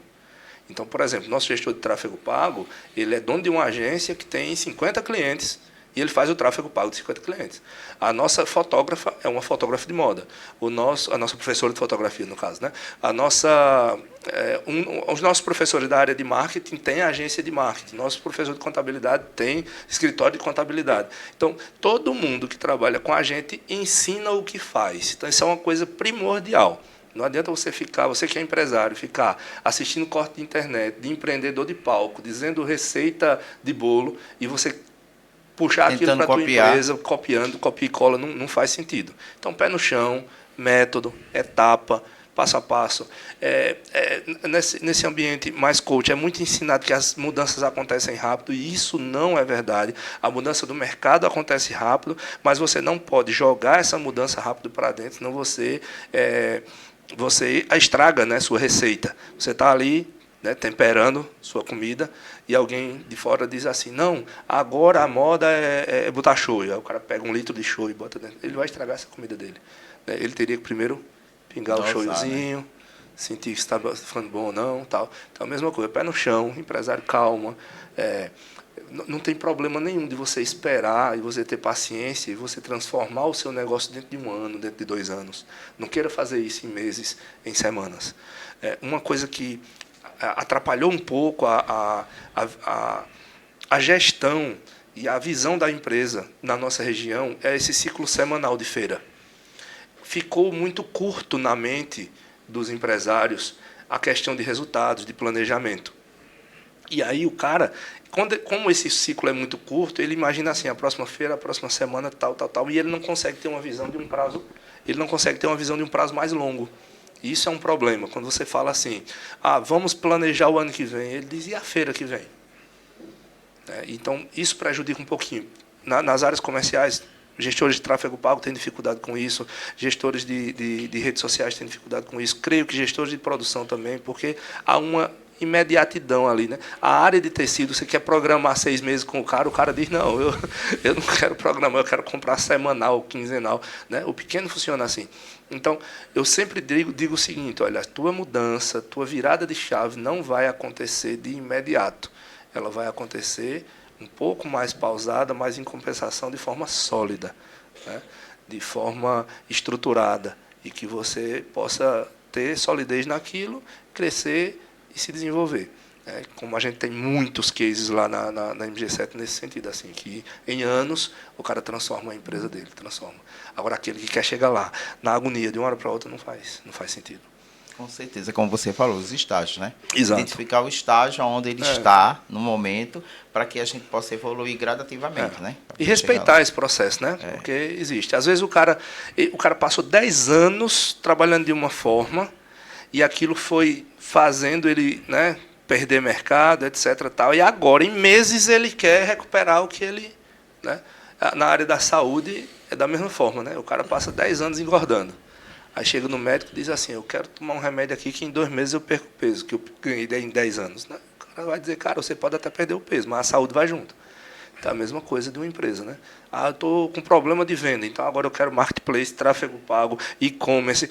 Então, por exemplo, nosso gestor de tráfego pago, ele é dono de uma agência que tem 50 clientes e ele faz o tráfego pago de 50 clientes. A nossa fotógrafa é uma fotógrafa de moda. A nossa professora de fotografia, no caso, né? Os nossos professores da área de marketing têm agência de marketing. Nosso professor de contabilidade tem escritório de contabilidade. Então, todo mundo que trabalha com a gente ensina o que faz. Então, isso é uma coisa primordial. Não adianta você que é empresário, ficar assistindo corte de internet, de empreendedor de palco, dizendo receita de bolo, e você puxar aquilo para a tua empresa, copiando, copia e cola, não faz sentido. Então, pé no chão, método, etapa, passo a passo. Nesse ambiente mais coach, é muito ensinado que as mudanças acontecem rápido, e isso não é verdade. A mudança do mercado acontece rápido, mas você não pode jogar essa mudança rápido para dentro, senão você estraga, né, sua receita. Você está ali, né, temperando sua comida, e alguém de fora diz assim, não, agora a moda é botar shoyu. Aí o cara pega 1 litro de shoyu e bota dentro. Ele vai estragar essa comida dele. Ele teria que primeiro pingar o shoyuzinho, né? Sentir se está ficando bom ou não. Tal. Então, a mesma coisa, pé no chão, empresário, calma. Não tem problema nenhum de você esperar e você ter paciência e você transformar o seu negócio dentro de 1 ano, dentro de 2 anos. Não queira fazer isso em meses, em semanas. Uma coisa que atrapalhou um pouco a gestão e a visão da empresa na nossa região é esse ciclo semanal de feira. Ficou muito curto na mente dos empresários a questão de resultados, de planejamento. E aí o cara, como esse ciclo é muito curto, ele imagina assim, a próxima feira, a próxima semana, tal, e ele não consegue ter uma visão de um prazo, mais longo. Isso é um problema. Quando você fala assim, vamos planejar o ano que vem, ele diz, e a feira que vem? Então, isso prejudica um pouquinho. Nas áreas comerciais, gestores de tráfego pago têm dificuldade com isso, gestores de redes sociais têm dificuldade com isso, creio que gestores de produção também, porque há uma imediatidão ali, né? A área de tecido, você quer programar 6 meses com o cara diz, não, eu não quero programar, eu quero comprar semanal, quinzenal, né? O pequeno funciona assim. Então, eu sempre digo o seguinte, olha, a tua mudança, tua virada de chave não vai acontecer de imediato. Ela vai acontecer um pouco mais pausada, mas em compensação de forma sólida, né? De forma estruturada, e que você possa ter solidez naquilo, crescer e se desenvolver. Como a gente tem muitos cases lá na MG7 nesse sentido, assim, que em anos o cara transforma a empresa dele, transforma. Agora, aquele que quer chegar lá, na agonia, de uma hora para outra, não faz sentido. Com certeza, como você falou, os estágios, né? Exato. Identificar o estágio onde ele está no momento, para que a gente possa evoluir gradativamente, né? E respeitar esse processo, né? Porque existe. Às vezes o cara passou 10 anos trabalhando de uma forma e aquilo foi fazendo ele, né, perder mercado, etc. Tal, e agora, em meses, ele quer recuperar o que ele... Né? Na área da saúde, é da mesma forma, né? O cara passa 10 anos engordando. Aí chega no médico e diz assim, eu quero tomar um remédio aqui que em 2 meses eu perco o peso, que eu ganhei em 10 anos. Né? O cara vai dizer, cara, você pode até perder o peso, mas a saúde vai junto. Então, é a mesma coisa de uma empresa. Né? Ah, eu estou com problema de venda, então agora eu quero marketplace, tráfego pago, e-commerce,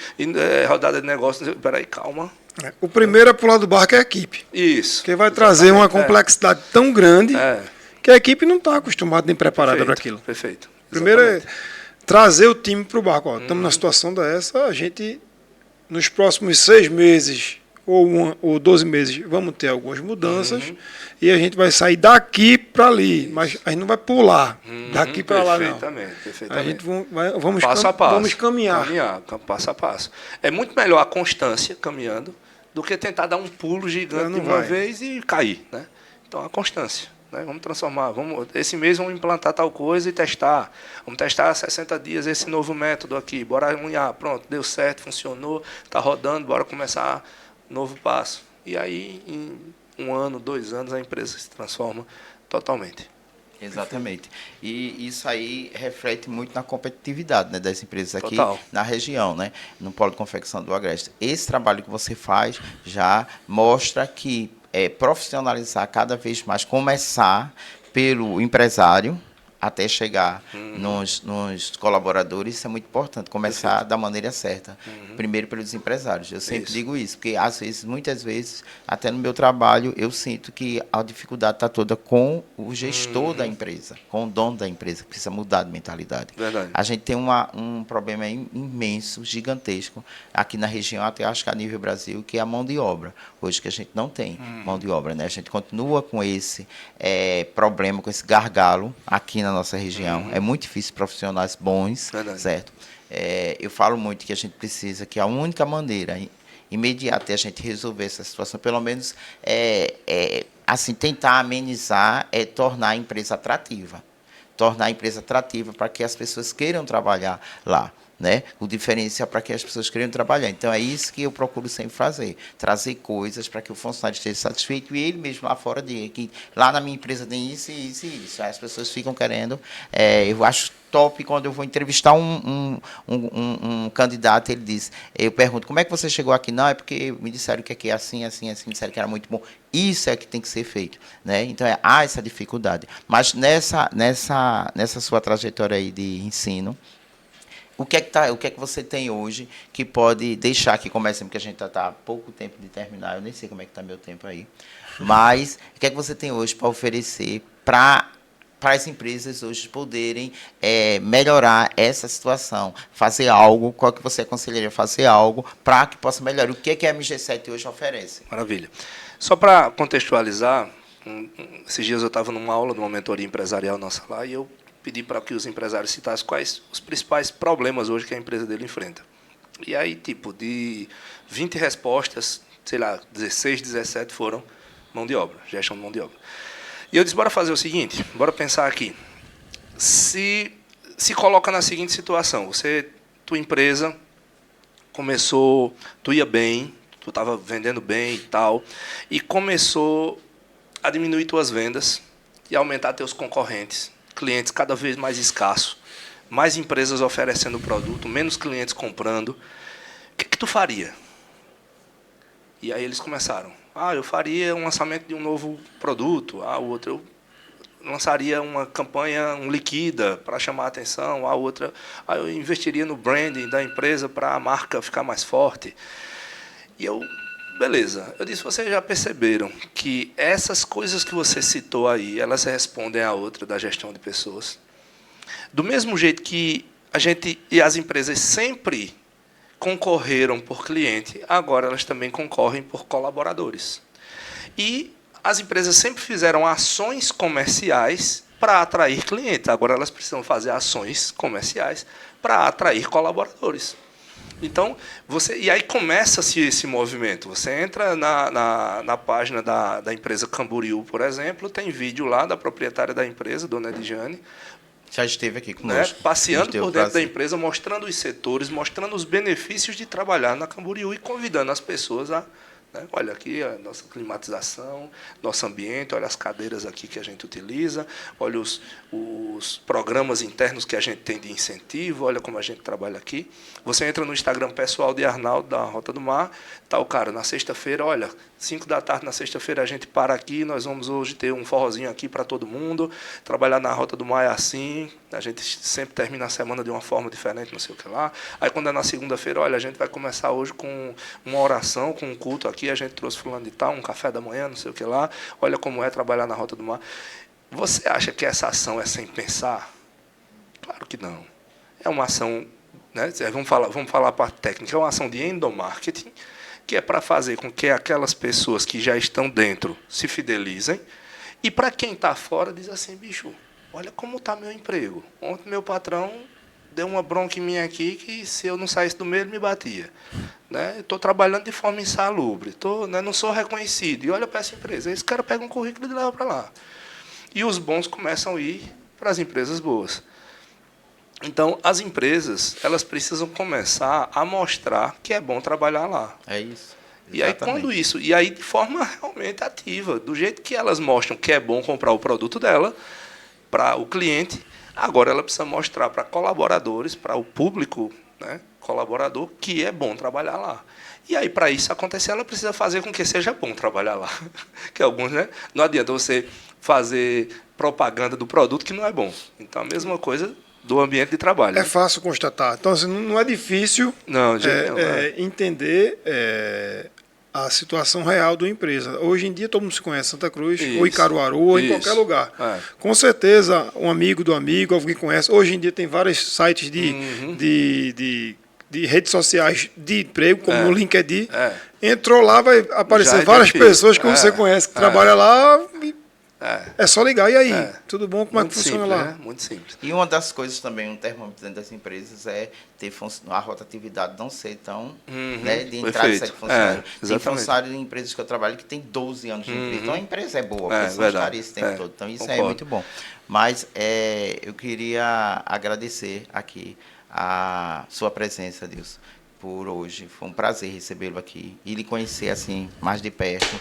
rodada de negócio. Peraí, calma. O primeiro a pular do barco é a equipe. Isso. Que vai trazer uma complexidade tão grande que a equipe não está acostumada nem preparada para aquilo. Perfeito. Primeiro é trazer o time para o barco. Estamos na situação dessa, a gente, nos próximos 6 meses ou 12 meses, vamos ter algumas mudanças e a gente vai sair daqui para ali, mas a gente não vai pular daqui para lá, não. Perfeitamente. A gente vamos passo a passo. Vamos caminhar. Passo a passo. É muito melhor a constância caminhando do que tentar dar um pulo gigante de uma vez e cair. Né? Então, a constância. Né? Vamos transformar. Esse mês vamos implantar tal coisa e testar. Vamos testar 60 dias esse novo método aqui. Bora unhar. Pronto, deu certo, funcionou, está rodando, bora começar novo passo. E aí, em 1 ano, 2 anos, a empresa se transforma totalmente. Exatamente. E isso aí reflete muito na competitividade, né, das empresas aqui na região, né, no polo de confecção do Agreste. Esse trabalho que você faz já mostra que profissionalizar cada vez mais, começar pelo empresário até chegar nos colaboradores, isso é muito importante, começar da maneira certa, primeiro pelos empresários. Eu sempre digo isso, porque às vezes, muitas vezes, até no meu trabalho, eu sinto que a dificuldade está toda com o gestor da empresa, com o dono da empresa, que precisa mudar de mentalidade. Verdade. A gente tem um problema imenso, gigantesco, aqui na região, até acho que a nível Brasil, que é a mão de obra. Hoje que a gente não tem mão de obra, né? A gente continua com esse problema, com esse gargalo aqui na nossa região. É muito difícil profissionais bons, certo? Eu falo muito que a gente precisa, que a única maneira imediata é a gente resolver essa situação, pelo menos assim, tentar amenizar, tornar a empresa atrativa. Tornar a empresa atrativa para que as pessoas queiram trabalhar lá. Né? O diferencial para que as pessoas queiram trabalhar. Então, é isso que eu procuro sempre fazer. Trazer coisas para que o funcionário esteja satisfeito e ele mesmo lá fora diga que lá na minha empresa tem isso e isso e isso. Aí as pessoas ficam querendo. Eu acho top quando eu vou entrevistar um candidato, ele diz, eu pergunto, como é que você chegou aqui? Não, é porque me disseram que aqui é assim, assim, assim, me disseram que era muito bom. Isso é que tem que ser feito. Né? Então, há essa dificuldade. Mas nessa sua trajetória aí de ensino, o que é que você tem hoje que pode deixar que comece, porque a gente está há pouco tempo de terminar, eu nem sei como é que está meu tempo aí, mas o que é que você tem hoje para oferecer para as empresas hoje poderem melhorar essa situação, fazer algo, qual que você aconselharia fazer algo para que possa melhorar? O que é que a MG7 hoje oferece? Maravilha. Só para contextualizar, esses dias eu estava numa aula de uma mentoria empresarial nossa lá e eu pedi para que os empresários citassem quais os principais problemas hoje que a empresa dele enfrenta. E aí, tipo, de 20 respostas, sei lá, 16, 17 foram mão de obra, gestão de mão de obra. E eu disse, bora fazer o seguinte, bora pensar aqui. Se coloca na seguinte situação, tua empresa começou, tu ia bem, tu estava vendendo bem e tal, e começou a diminuir tuas vendas e aumentar teus concorrentes, clientes cada vez mais escassos, mais empresas oferecendo produto, menos clientes comprando. O que tu faria? E aí eles começaram. Eu faria um lançamento de um novo produto. O outro, eu lançaria uma campanha, um liquida, para chamar a atenção. A outra, eu investiria no branding da empresa para a marca ficar mais forte. E eu, beleza. Eu disse, vocês já perceberam que essas coisas que você citou aí, elas respondem à outra da gestão de pessoas? Do mesmo jeito que a gente e as empresas sempre concorreram por cliente, agora elas também concorrem por colaboradores. E as empresas sempre fizeram ações comerciais para atrair clientes, agora elas precisam fazer ações comerciais para atrair colaboradores. Então, e aí começa-se esse movimento. Você entra na página da empresa Camboriú, por exemplo, tem vídeo lá da proprietária da empresa, dona Ediane, Já esteve aqui né, conosco. passeando por dentro da empresa, mostrando os setores, mostrando os benefícios de trabalhar na Camboriú e convidando as pessoas a... Né, olha aqui a nossa climatização, nosso ambiente, olha as cadeiras aqui que a gente utiliza, olha os programas internos que a gente tem de incentivo, olha como a gente trabalha aqui. Você entra no Instagram pessoal de Arnaldo, da Rota do Mar, tá o cara, na sexta-feira, olha, 5 da tarde na sexta-feira a gente para aqui, nós vamos hoje ter um forrozinho aqui para todo mundo, trabalhar na Rota do Mar é assim, a gente sempre termina a semana de uma forma diferente, não sei o que lá. Aí quando é na segunda-feira, olha, a gente vai começar hoje com uma oração, com um culto aqui, a gente trouxe fulano de tal, um café da manhã, não sei o que lá, olha como é trabalhar na Rota do Mar. Você acha que essa ação é sem pensar? Claro que não. É uma ação, né, vamos falar a parte técnica, é uma ação de endomarketing, que é para fazer com que aquelas pessoas que já estão dentro se fidelizem, e para quem está fora diz assim, bicho, olha como está meu emprego. Ontem meu patrão deu uma bronca em mim aqui que se eu não saísse do meio ele me batia. Né? Estou trabalhando de forma insalubre, não sou reconhecido. E olha para essa empresa, esse cara pega um currículo e leva para lá. E os bons começam a ir para as empresas boas. Então, as empresas, elas precisam começar a mostrar que é bom trabalhar lá. É isso. E aí, quando isso, e aí de forma realmente ativa, do jeito que elas mostram que é bom comprar o produto dela, para o cliente, agora ela precisa mostrar para colaboradores, para o público, né, colaborador, que é bom trabalhar lá. E aí, para isso acontecer, ela precisa fazer com que seja bom trabalhar lá. Que alguns, né, não adianta você fazer propaganda do produto que não é bom. Então, a mesma coisa do ambiente de trabalho. É fácil constatar. Então, assim, não é difícil entender a situação real da empresa. Hoje em dia, todo mundo se conhece Santa Cruz, ou em Caruaru, ou em qualquer lugar. Com certeza, um amigo do amigo, alguém conhece. Hoje em dia, tem vários sites de redes sociais de emprego, como no LinkedIn. Entrou lá, vai aparecer várias pessoas que você conhece, que trabalham lá. É só ligar. E aí? Tudo bom? Como muito é que funciona simples, lá? Né? Muito simples. E uma das coisas também, um termômetro dentro das empresas é ter a rotatividade não ser tão, né, de entrada e saída de funcionário. Tem funcionário em empresas que eu trabalho que tem 12 anos de empresa. Então a empresa é boa, porque são caras esse tempo todo. Então isso é muito bom. Mas eu queria agradecer aqui a sua presença, Deus, por hoje. Foi um prazer recebê-lo aqui e lhe conhecer assim mais de perto,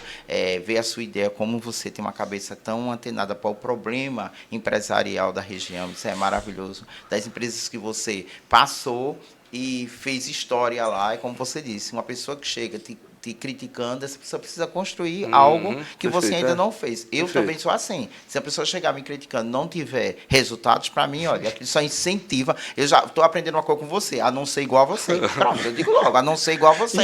ver a sua ideia, como você tem uma cabeça tão antenada para o problema empresarial da região. Isso é maravilhoso. Das empresas que você passou e fez história lá, e como você disse, uma pessoa que chega te criticando, essa pessoa precisa construir algo que você ainda não fez. Eu também sou assim. Se a pessoa chegar me criticando, não tiver resultados, para mim, olha, aquilo só incentiva. Eu já estou aprendendo uma coisa com você, a não ser igual a você. Pronto, eu digo logo, a não ser igual a você.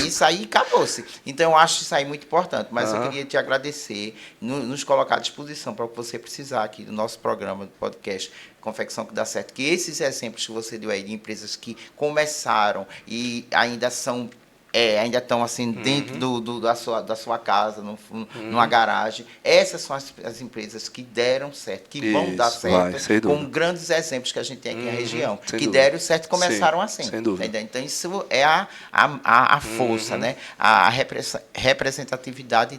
Isso aí acabou-se. Então, eu acho isso aí muito importante. Mas eu queria te agradecer, nos colocar à disposição para o que você precisar aqui do nosso programa, do podcast Confecção que Dá Certo. Que esses exemplos que você deu aí de empresas que começaram e ainda são ainda estão assim dentro da sua casa, numa garagem. Essas são as empresas que deram certo, que vão dar certo, com grandes exemplos que a gente tem aqui na região, que deram certo e começaram assim. Sem dúvida. Então, isso é a força, né? A representatividade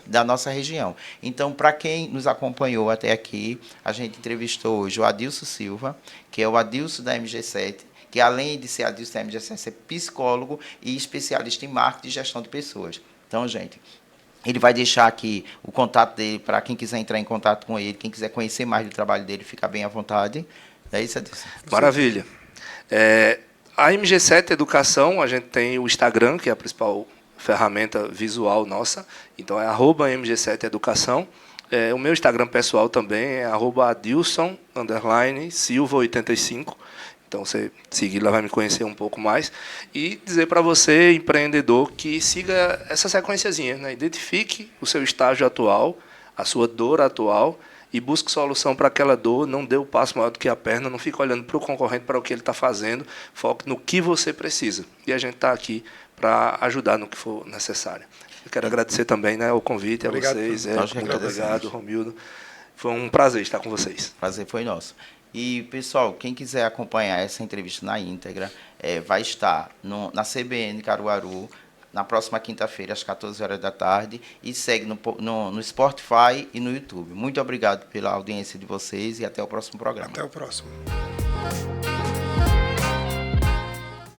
da nossa região. Então, para quem nos acompanhou até aqui, a gente entrevistou hoje o Adilson Silva, que é o Adilson da MG7, que além de ser Adilson da MG7, é psicólogo e especialista em marketing e gestão de pessoas. Então, gente, ele vai deixar aqui o contato dele para quem quiser entrar em contato com ele, quem quiser conhecer mais do trabalho dele, fica bem à vontade. É isso, Adilson. Maravilha. A MG7 Educação, a gente tem o Instagram, que é a principal ferramenta visual nossa, então é @MG7 Educação. O meu Instagram pessoal também é @Adilson_Silva85. Então, você seguir lá vai me conhecer um pouco mais. E dizer para você, empreendedor, que siga essa sequenciazinha, né? Identifique o seu estágio atual, a sua dor atual, e busque solução para aquela dor. Não dê o passo maior do que a perna, não fique olhando para o concorrente, para o que ele está fazendo. Foque no que você precisa. E a gente está aqui para ajudar no que for necessário. Eu quero agradecer também, né, o convite a vocês. Muito obrigado, Romildo. Foi um prazer estar com vocês. Prazer foi nosso. E, pessoal, quem quiser acompanhar essa entrevista na íntegra, vai estar na CBN Caruaru, na próxima quinta-feira, às 14 horas da tarde, e segue no Spotify e no YouTube. Muito obrigado pela audiência de vocês e até o próximo programa. Até o próximo.